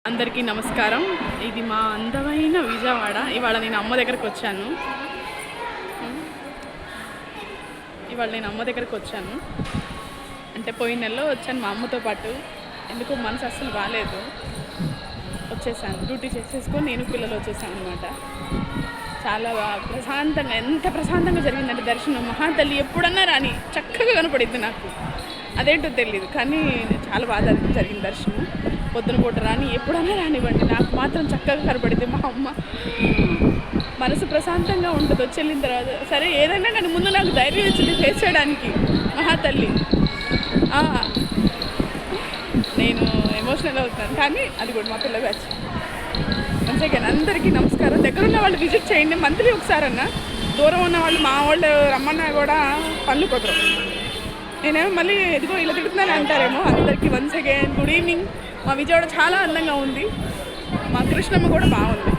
అందరికీ నమస్కారం. ఇది మా అందమైన విజయవాడ. ఇవాళ నేను అమ్మ దగ్గరికి వచ్చాను. అంటే పోయిన నెలలో వచ్చాను మా అమ్మతో పాటు. ఎందుకో మనసు అస్సలు బాగాలేదు, వచ్చేసాను. డ్యూటీ చేసేసుకొని నేను పిల్లలు వచ్చేసాను అనమాట. చాలా ప్రశాంతంగా, ఎంత ప్రశాంతంగా జరిగిందంటే దర్శనం. మహాతల్లి ఎప్పుడన్నా రాని చక్కగా కనపడింది నాకు. అదేంటో తెలియదు, కానీ చాలా బాగా జరిగింది దర్శనం. పొద్దున పూట రాని ఎప్పుడన్నా రానివ్వండి, నాకు మాత్రం చక్కగా కనపడింది. మా అమ్మ మనసు ప్రశాంతంగా ఉంటుంది వచ్చి వెళ్ళిన తర్వాత. సరే ఏదైనా కానీ ముందు నాకు ధైర్యం ఇచ్చింది ఫేస్ చేయడానికి మహాతల్లి. నేను ఎమోషనల్ అవుతున్నాను, కానీ అది కూడా మా పిల్ల బ్యాచ్. అంతేగాని అందరికీ నమస్కారం. దగ్గర ఉన్న వాళ్ళు విజిట్ చేయండి, మంత్లీ ఒకసారన్నా. దూరం ఉన్న వాళ్ళు, మా వాళ్ళు రమ్మన్నా కూడా పనులు కుదరవు. నేనేమో మళ్ళీ ఎదుగో ఇలా తిడుతున్నాను అంటారేమో. అందరికీ వన్స్ అగైన్ గుడ్ ఈవినింగ్. మా విజయవాడ చాలా అందంగా ఉంది. మా కృష్ణమ్మ కూడా బాగుంది.